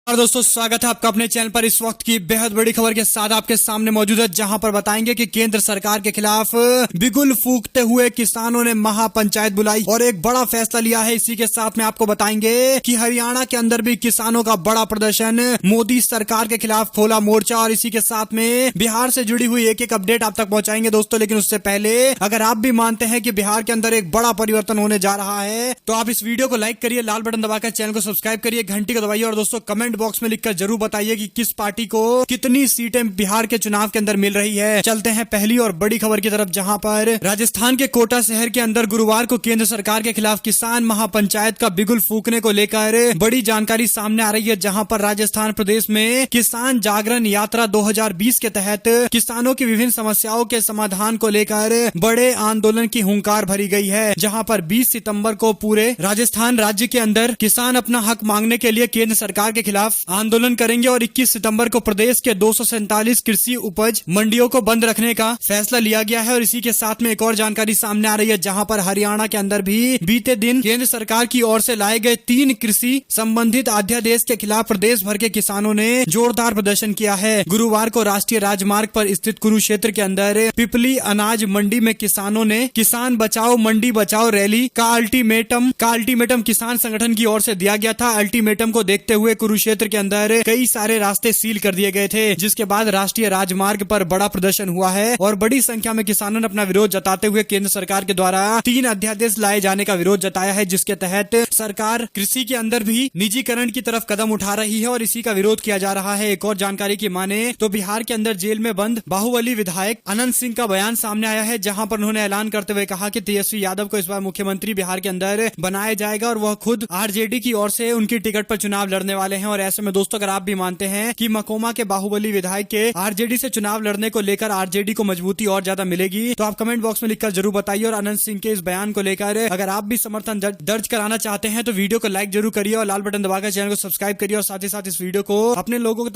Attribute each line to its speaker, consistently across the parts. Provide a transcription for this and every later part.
Speaker 1: और दोस्तों स्वागत है आपका अपने चैनल पर। इस वक्त की बेहद बड़ी खबर के साथ आपके सामने मौजूद है, जहां पर बताएंगे कि केंद्र सरकार के खिलाफ बिगुल फूंकते हुए किसानों ने महापंचायत बुलाई और एक बड़ा फैसला लिया है। इसी के साथ में आपको बताएंगे कि हरियाणा के अंदर भी किसानों का बड़ा प्रदर्शन, मोदी सरकार के खिलाफ खोला मोर्चा। और इसी के साथ में बिहार से जुड़ी हुई एक एक अपडेट आप तक पहुंचाएंगे दोस्तों। लेकिन उससे पहले अगर आप भी मानते हैं कि बिहार के अंदर एक बड़ा परिवर्तन होने जा रहा है तो आप इस वीडियो को लाइक करिए, लाल बटन दबाकर चैनल को सब्सक्राइब करिए, घंटी को दबाइए और दोस्तों कमेंट बॉक्स में लिखकर जरूर बताइए कि किस पार्टी को कितनी सीटें बिहार के चुनाव के अंदर मिल रही है। चलते हैं पहली और बड़ी खबर की तरफ, जहां पर राजस्थान के कोटा शहर के अंदर गुरुवार को केंद्र सरकार के खिलाफ किसान महापंचायत का बिगुल फूंकने को लेकर बड़ी जानकारी सामने आ रही है। जहां पर राजस्थान प्रदेश में किसान जागरण यात्रा 2020 के तहत किसानों की विभिन्न समस्याओं के समाधान को लेकर बड़े आंदोलन की हुंकार भरी गई है। जहां पर 20 सितंबर को पूरे राजस्थान राज्य के अंदर किसान अपना हक मांगने के लिए केंद्र सरकार के खिलाफ आंदोलन करेंगे और 21 सितंबर को प्रदेश के 247 कृषि उपज मंडियों को बंद रखने का फैसला लिया गया है। और इसी के साथ में एक और जानकारी सामने आ रही है, जहां पर हरियाणा के अंदर भी बीते दिन केंद्र सरकार की ओर से लाए गए 3 कृषि संबंधित अध्यादेश के खिलाफ प्रदेश भर के किसानों ने जोरदार प्रदर्शन किया है। गुरुवार को राष्ट्रीय राजमार्ग पर स्थित कुरुक्षेत्र के अंदर पिपली अनाज मंडी में किसानों ने किसान बचाओ मंडी बचाओ रैली का अल्टीमेटम किसान संगठन की ओर से दिया गया था। अल्टीमेटम को देखते हुए कुरुक्षेत्र के अंदर कई सारे रास्ते सील कर दिए गए थे, जिसके बाद राष्ट्रीय राजमार्ग पर बड़ा प्रदर्शन हुआ है और बड़ी संख्या में किसानों ने अपना विरोध जताते हुए केंद्र सरकार के द्वारा 3 अध्यादेश लाए जाने का विरोध जताया है, जिसके तहत सरकार कृषि के अंदर भी निजीकरण की तरफ कदम उठा रही है और इसी का विरोध किया जा रहा है। एक और जानकारी की माने तो बिहार के अंदर जेल में बंद बाहुबली विधायक अनंत सिंह का बयान सामने आया है, जहां पर उन्होंने ऐलान करते हुए कहा कि तेजस्वी यादव को इस बार मुख्यमंत्री बिहार के अंदर बनाया जाएगा और वह खुद आरजेडी की ओर से उनकी टिकट पर चुनाव लड़ने वाले हैं। और ऐसे में दोस्तों अगर आप भी मानते हैं कि मकोमा के बाहुबली विधायक के आरजेडी से चुनाव लड़ने को लेकर आरजेडी को मजबूती और ज्यादा मिलेगी, तो आप कमेंट बॉक्स में लिखकर जरूर बताइए। और अनंत सिंह के इस बयान को लेकर अगर आप भी समर्थन दर्ज कराना चाहते हैं तो वीडियो को लाइक जरूर करिए और लाल बटन दबाकर चैनल को सब्सक्राइब करिए और साथ ही साथ इस वीडियो को अपने लोगों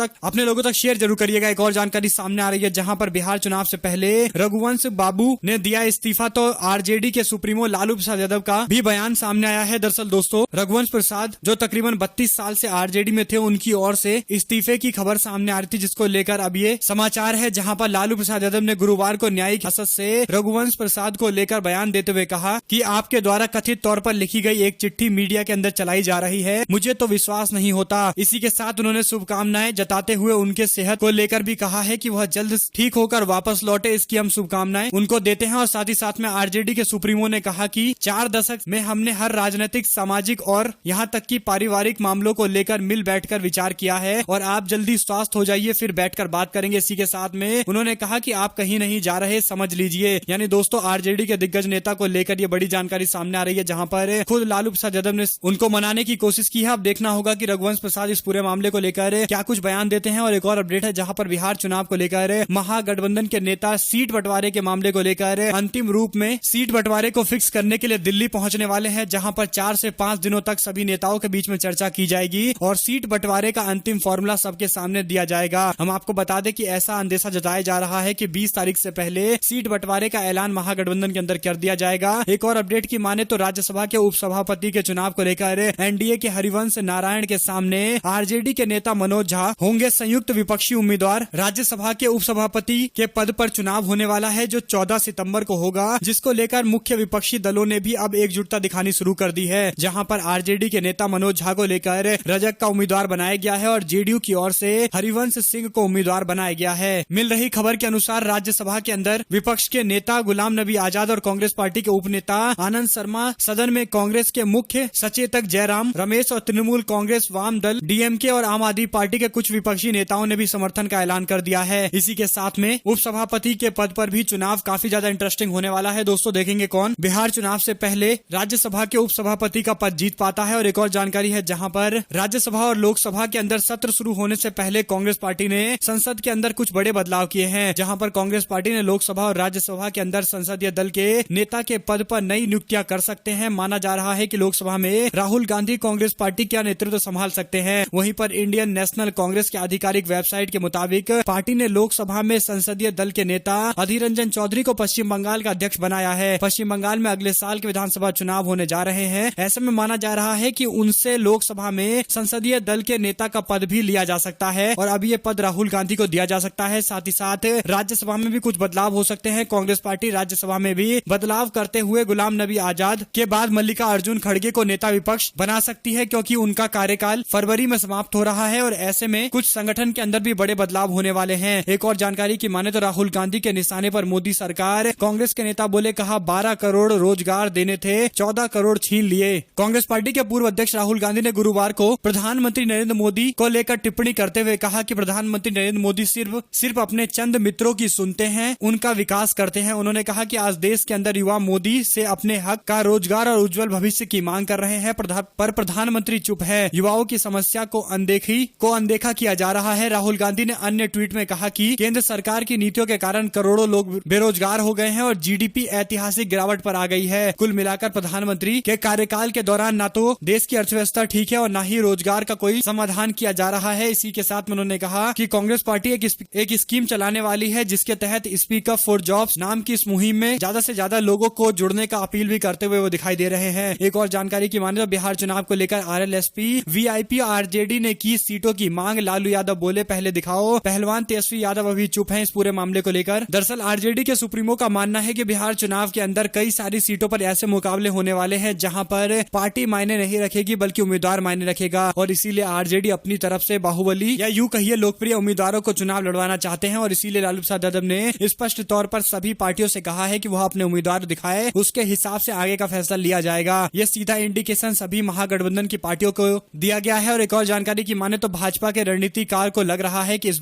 Speaker 1: तक शेयर जरूर करिएगा। एक और जानकारी सामने आ रही है, जहां पर बिहार चुनाव से पहले रघुवंश बाबू ने दिया इस्तीफा, तो आरजेडी के सुप्रीमो लालू प्रसाद यादव का भी बयान सामने आया है। दरअसल दोस्तों रघुवंश प्रसाद जो तकरीबन 32 साल से आरजेडी में थे, उनकी ओर से इस्तीफे की खबर सामने आ रही थी, जिसको लेकर अब ये समाचार है, जहां पर लालू प्रसाद यादव ने गुरुवार को न्यायिक हिरासत से रघुवंश प्रसाद को लेकर बयान देते हुए कहा कि आपके द्वारा कथित तौर पर लिखी गई एक चिट्ठी मीडिया के अंदर चलाई जा रही है, मुझे तो विश्वास नहीं होता। इसी के साथ उन्होंने शुभकामनाएं जताते हुए उनके सेहत को लेकर भी कहा है कि वह जल्द ठीक होकर वापस लौटे, इसकी हम शुभकामनाएं उनको देते हैं। और साथ ही साथ में आरजेडी के सुप्रीमो ने कहा कि 4 दशक में हमने हर राजनीतिक, सामाजिक और यहाँ तक कि पारिवारिक मामलों को लेकर मिल बैठकर विचार किया है और आप जल्दी स्वस्थ हो जाइए, फिर बैठकर बात करेंगे। इसी के साथ में उन्होंने कहा कि आप कहीं नहीं जा रहे, समझ लीजिए। यानी दोस्तों आरजेडी के दिग्गज नेता को लेकर ये बड़ी जानकारी सामने आ रही है, जहां पर खुद लालू प्रसाद यादव ने उनको मनाने की कोशिश की है। अब देखना होगा कि रघुवंश प्रसाद इस पूरे मामले को लेकर क्या कुछ बयान देते हैं। और एक और अपडेट है, जहां पर बिहार चुनाव को लेकर महागठबंधन के नेता सीट बंटवारे के मामले को लेकर अंतिम रूप में सीट बंटवारे को फिक्स करने के लिए दिल्ली पहुंचने वाले हैं, जहां पर 4 से 5 दिनों तक सभी नेताओं के बीच में चर्चा की जाएगी और सीट बंटवारे का अंतिम फॉर्मूला सबके सामने दिया जाएगा। हम आपको बता दें कि ऐसा अंदेशा जताया जा रहा है कि 20 तारीख से पहले सीट बंटवारे का ऐलान महागठबंधन के अंदर कर दिया जाएगा। एक और अपडेट की माने तो राज्यसभा के उपसभापति के चुनाव को लेकर एनडीए के हरिवंश नारायण के सामने आरजेडी के नेता मनोज झा होंगे संयुक्त विपक्षी उम्मीदवार। राज्यसभा के उपसभापति के पद पर चुनाव होने वाला है, जो 14 सितंबर को होगा, जिसको लेकर मुख्य विपक्षी दलों ने भी अब एकजुटता दिखानी शुरू कर दी है। जहां पर आरजेडी के नेता मनोज झा को लेकर रजक का उम्मीदवार बनाया गया है और जेडीयू की ओर से हरिवंश सिंह को उम्मीदवार बनाया गया है। मिल रही खबर के अनुसार राज्यसभा के अंदर विपक्ष के नेता गुलाम नबी आजाद और कांग्रेस पार्टी के उप नेता आनंद शर्मा, सदन में कांग्रेस के मुख्य सचेतक जयराम रमेश और तृणमूल कांग्रेस, वाम दल, डीएमके और आम आदमी पार्टी के कुछ विपक्षी नेताओं ने भी समर्थन का ऐलान कर दिया है। इसी के साथ में उपसभापति के पद पर भी चुनाव काफी ज्यादा इंटरेस्टिंग होने वाला है। दोस्तों देखेंगे कौन बिहार चुनाव से पहले राज्यसभा के उपसभापति का पद जीत पाता है। और एक और जानकारी है, जहां पर राज्यसभा और लोकसभा के अंदर सत्र शुरू होने से पहले कांग्रेस पार्टी ने संसद के अंदर कुछ बड़े बदलाव किए हैं, जहां पर कांग्रेस पार्टी ने लोकसभा और राज्यसभा के अंदर संसदीय दल के नेता के पद पर नई नियुक्तियां कर सकते हैं। माना जा रहा है कि लोकसभा में राहुल गांधी कांग्रेस पार्टी का नेतृत्व संभाल सकते हैं। वहीं पर इंडियन नेशनल कांग्रेस के आधिकारिक वेबसाइट के मुताबिक पार्टी ने लोकसभा में संसदीय दल के नेता अधीर रंजन चौधरी को पश्चिम बंगाल का अध्यक्ष बनाया है। पश्चिम बंगाल में अगले साल के विधानसभा चुनाव होने जा रहे हैं। ऐसे में माना जा रहा है कि उनसे लोकसभा में संसदीय दल दल के नेता का पद भी लिया जा सकता है और अब ये पद राहुल गांधी को दिया जा सकता है। साथ ही साथ राज्यसभा में भी कुछ बदलाव हो सकते हैं। कांग्रेस पार्टी राज्यसभा में भी बदलाव करते हुए गुलाम नबी आजाद के बाद मल्लिकार्जुन खड़गे को नेता विपक्ष बना सकती है, क्योंकि उनका कार्यकाल फरवरी में समाप्त हो रहा है और ऐसे में कुछ संगठन के अंदर भी बड़े बदलाव होने वाले हैं। एक और जानकारी की माने तो राहुल गांधी के निशाने पर मोदी सरकार। कांग्रेस के नेता बोले, कहा 12 करोड़ रोजगार देने थे, 14 करोड़ छीन लिए। कांग्रेस पार्टी के पूर्व अध्यक्ष राहुल गांधी ने गुरुवार को प्रधानमंत्री नरेंद्र मोदी को लेकर टिप्पणी करते हुए कहा कि प्रधानमंत्री नरेंद्र मोदी सिर्फ अपने चंद मित्रों की सुनते हैं, उनका विकास करते हैं। उन्होंने कहा कि आज देश के अंदर युवा मोदी से अपने हक का, रोजगार और उज्जवल भविष्य की मांग कर रहे हैं, पर प्रधानमंत्री चुप है। युवाओं की समस्या को अनदेखा किया जा रहा है। राहुल गांधी ने अन्य ट्वीट में कहा कि केंद्र सरकार की नीतियों के कारण करोड़ों लोग बेरोजगार हो गए हैं और जीडीपी ऐतिहासिक गिरावट पर आ गई है। कुल मिलाकर प्रधानमंत्री के कार्यकाल के दौरान न तो देश की अर्थव्यवस्था ठीक है और न ही रोजगार का कोई समाधान किया जा रहा है। इसी के साथ में उन्होंने कहा कि कांग्रेस पार्टी एक स्कीम चलाने वाली है, जिसके तहत स्पीक अप फॉर जॉब्स नाम की इस मुहिम में ज्यादा से ज्यादा लोगों को जुड़ने का अपील भी करते हुए वो दिखाई दे रहे हैं। एक और जानकारी की माने तो बिहार चुनाव को लेकर आरएलएसपी, वीआईपी, आरजेडी ने की सीटों की मांग। लालू यादव बोले, पहले दिखाओ। पहलवान तेजस्वी यादव अभी चुप हैं इस पूरे मामले को लेकर। दरअसल आरजेडी के सुप्रीमो का मानना है कि बिहार चुनाव के अंदर कई सारी सीटों पर ऐसे मुकाबले होने वाले हैं जहां पर पार्टी मायने नहीं रखेगी बल्कि उम्मीदवार मायने रखेगा और इसीलिए आरजेडी अपनी तरफ से बाहुबली या यूं कहिए लोकप्रिय उम्मीदवारों को चुनाव लड़वाना चाहते हैं और इसीलिए लालू प्रसाद यादव ने स्पष्ट तौर पर सभी पार्टियों से कहा है कि वह अपने उम्मीदवार दिखाए, उसके हिसाब से आगे का फैसला लिया जाएगा। यह सीधा इंडिकेशन सभी महागठबंधन की पार्टियों को दिया गया है। और एक और जानकारी की माने तो भाजपा के रणनीतिकार को लग रहा है कि इस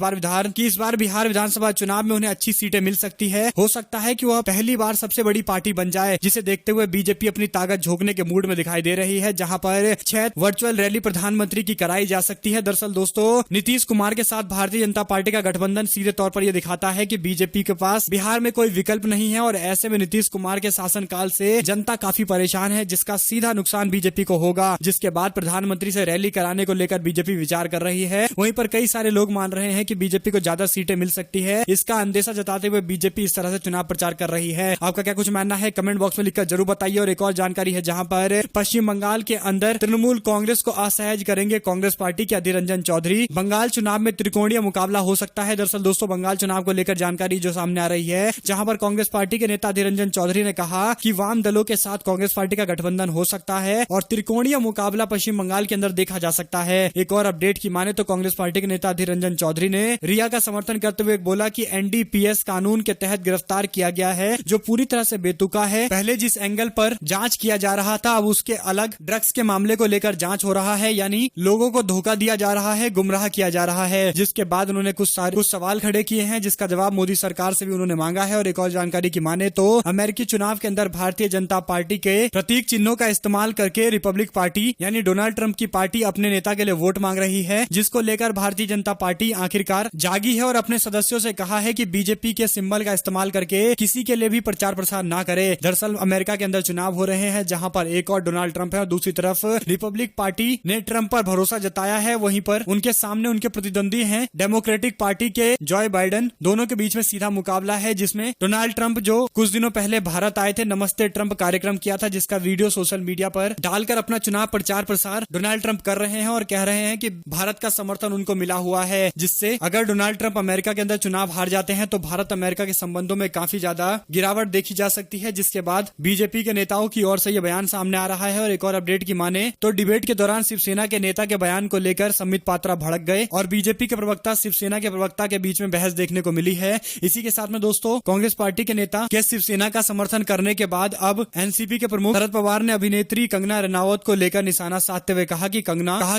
Speaker 1: बार बिहार विधानसभा चुनाव में उन्हें अच्छी सीटें मिल सकती है। हो सकता है कि वह पहली बार सबसे बड़ी पार्टी बन जाए, जिसे देखते हुए बीजेपी अपनी ताकत झोंकने के मूड में दिखाई दे रही है, जहां पर 6 वर्चुअल रैली प्रधानमंत्री की कराई जा सकती है। दरअसल दोस्तों, नीतीश कुमार के साथ भारतीय जनता पार्टी का गठबंधन सीधे तौर पर यह दिखाता है कि बीजेपी के पास बिहार में कोई विकल्प नहीं है और ऐसे में नीतीश कुमार के शासनकाल से जनता काफी परेशान है, जिसका सीधा नुकसान बीजेपी को होगा। जिसके बाद प्रधानमंत्री से रैली कराने को लेकर बीजेपी विचार कर रही है। वहीं पर कई सारे लोग मान रहे हैं कि बीजेपी को ज्यादा सीटें मिल सकती है। इसका अंदेशा जताते हुए बीजेपी इस तरह से चुनाव प्रचार कर रही है। आपका क्या कुछ मानना है कमेंट बॉक्स में लिखकर जरूर बताइए। और एक और जानकारी है जहां पर पश्चिम बंगाल के अंदर तृणमूल कांग्रेस को असहज करेंगे कांग्रेस पार्टी के अधीर रंजन चौधरी। बंगाल चुनाव में त्रिकोणीय मुकाबला हो सकता है। दरअसल दोस्तों, बंगाल चुनाव को लेकर जानकारी जो सामने आ रही है, जहां पर कांग्रेस पार्टी के नेता अधीर रंजन चौधरी ने कहा कि वाम दलों के साथ कांग्रेस पार्टी का गठबंधन हो सकता है और त्रिकोणीय मुकाबला पश्चिम बंगाल के अंदर देखा जा सकता है। एक और अपडेट की माने तो कांग्रेस पार्टी के नेता अधीर रंजन चौधरी ने रिया का समर्थन करते हुए बोला कि एनडीपीएस कानून के तहत गिरफ्तार किया गया है, जो पूरी तरह से बेतुका है। पहले जिस एंगल पर जांच किया जा रहा था, अब उसके अलग ड्रग्स के मामले को लेकर जांच हो रहा है, यानी लोगों को धोखा दिया जा रहा है, गुमराह किया जा रहा है। जिसके बाद उन्होंने कुछ सवाल खड़े किए हैं, जिसका जवाब मोदी सरकार से भी उन्होंने मांगा है। और एक और जानकारी की माने तो अमेरिकी चुनाव के अंदर भारतीय जनता पार्टी के प्रतीक चिन्हों का इस्तेमाल करके रिपब्लिक पार्टी यानी डोनाल्ड ट्रंप की पार्टी अपने नेता के लिए वोट मांग रही है, जिसको लेकर भारतीय जनता पार्टी आखिरकार जागी है और अपने सदस्यों से कहा है कि बीजेपी के सिंबल का इस्तेमाल करके किसी के लिए भी प्रचार प्रसार ना करे। दरअसल अमेरिका के अंदर चुनाव हो रहे हैं, जहां पर एक और डोनाल्ड ट्रंप है और दूसरी तरफ रिपब्लिक पार्टी ने ट्रंप पर भरोसा जताया है। वहीं पर उनके सामने उनके प्रतिद्वंदी हैं डेमोक्रेटिक पार्टी के जॉय बाइडेन। दोनों के बीच में सीधा मुकाबला है, जिसमें डोनाल्ड ट्रंप जो कुछ दिनों पहले भारत आए थे, नमस्ते ट्रंप कार्यक्रम किया था, जिसका वीडियो सोशल मीडिया पर डालकर अपना चुनाव प्रचार प्रसार डोनाल्ड ट्रंप कर रहे हैं और कह रहे हैं कि भारत का समर्थन उनको मिला हुआ है, जिससे अगर डोनाल्ड ट्रंप अमेरिका के अंदर चुनाव हार जाते हैं तो भारत अमेरिका के संबंधों में काफी ज्यादा गिरावट देखी जा सकती है। जिसके बाद बीजेपी के नेताओं की ओर से यह बयान सामने आ रहा है। और एक और अपडेट की माने तो डिबेट के दौरान शिवसेना के नेता के बयान को लेकर संबित पात्रा भड़क गए और बीजेपी के प्रवक्ता शिवसेना के प्रवक्ता के बीच में बहस देखने को मिली है। इसी के साथ में दोस्तों, कांग्रेस पार्टी के नेता के शिवसेना का समर्थन करने के बाद अब एनसीपी के प्रमुख शरद पवार ने अभिनेत्री कंगना रनावत को लेकर निशाना साधते हुए कहा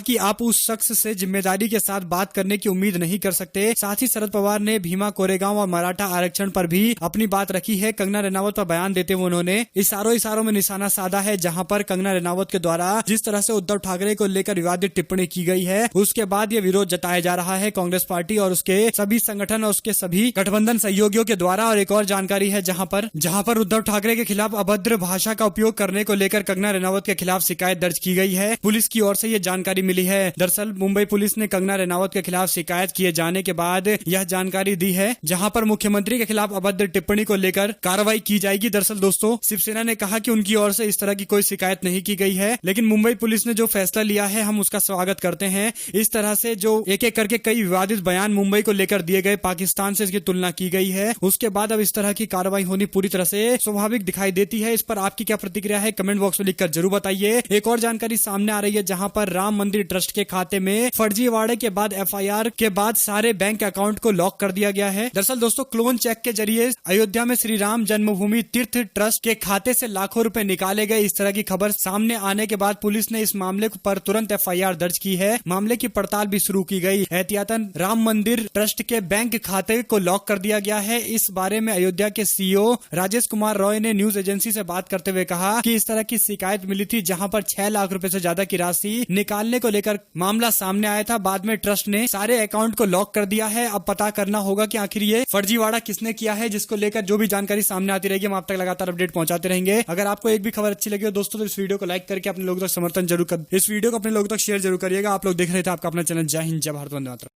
Speaker 1: कि आप उस शख्स से जिम्मेदारी के साथ बात करने की उम्मीद नहीं कर सकते। साथ ही शरद पवार ने भीमा कोरेगांव और मराठा आरक्षण पर भी अपनी बात रखी है। कंगना रनावत पर बयान देते हुए उन्होंने इशारों में निशाना साधा है, जहां पर कंगना रनावत के द्वारा जिस तरह से उद्धव ठाकरे को लेकर विवादित टिप्पणी की गई है, उसके बाद यह विरोध जताया जा रहा है कांग्रेस पार्टी और उसके सभी संगठन और उसके सभी गठबंधन सहयोगियों के द्वारा। और एक और जानकारी है जहां पर उद्धव ठाकरे के खिलाफ अभद्र भाषा का उपयोग करने को लेकर कंगना रनावत के खिलाफ शिकायत दर्ज की गई है। पुलिस की ओर से यह जानकारी मिली है। दरअसल मुंबई पुलिस ने कंगना रनावत के खिलाफ शिकायत किए जाने के बाद यह जानकारी दी है, जहां पर मुख्यमंत्री के खिलाफ अभद्र टिप्पणी को लेकर कार्रवाई की जाएगी। दरअसल दोस्तों, शिवसेना ने कहा कि उनकी ओर से इस तरह की कोई शिकायत नहीं की गई है, लेकिन मुंबई पुलिस ने जो फैसला लिया है, हम उसका स्वागत स्वागत करते हैं। इस तरह से जो एक एक करके कई विवादित बयान मुंबई को लेकर दिए गए, पाकिस्तान से इसकी तुलना की गई है, उसके बाद अब इस तरह की कार्रवाई होनी पूरी तरह से स्वाभाविक दिखाई देती है। इस पर आपकी क्या प्रतिक्रिया है, कमेंट बॉक्स में लिखकर जरूर बताइए। एक और जानकारी सामने आ रही है, जहां पर राम मंदिर ट्रस्ट के खाते में फर्जीवाड़े के बाद FIR के बाद सारे बैंक अकाउंट को लॉक कर दिया गया है। दरअसल दोस्तों, क्लोन चेक के जरिए अयोध्या में श्री राम जन्मभूमि तीर्थ ट्रस्ट के खाते से लाखों रुपए निकाले गए। इस तरह की खबर सामने आने के बाद पुलिस ने इस मामले पर तुरंत FIR दर्ज की है। मामले की पड़ताल भी शुरू की गई। एहतियातन राम मंदिर ट्रस्ट के बैंक खाते को लॉक कर दिया गया है। इस बारे में अयोध्या के CEO राजेश कुमार रॉय ने न्यूज एजेंसी से बात करते हुए कहा कि इस तरह की शिकायत मिली थी, जहां पर 6 लाख रुपए से ज्यादा की राशि निकालने को लेकर मामला सामने आया था। बाद में ट्रस्ट ने सारे अकाउंट को लॉक कर दिया है। अब पता करना होगा कि आखिर ये फर्जीवाड़ा किसने किया है, जिसको लेकर जो भी जानकारी सामने आती रहेगी हम आप तक लगातार अपडेट पहुंचाते रहेंगे। अगर आपको एक भी खबर अच्छी लगी हो दोस्तों, तो इस वीडियो को लाइक करके अपने लोगों तक समर्थन जरूर कर, इस वीडियो को अपने लोगों तक शेयर जरूर करिएगा। आप लोग देख रहे थे आपका अपना चैनल जय हिंद जय भारत, वंदे मातरम।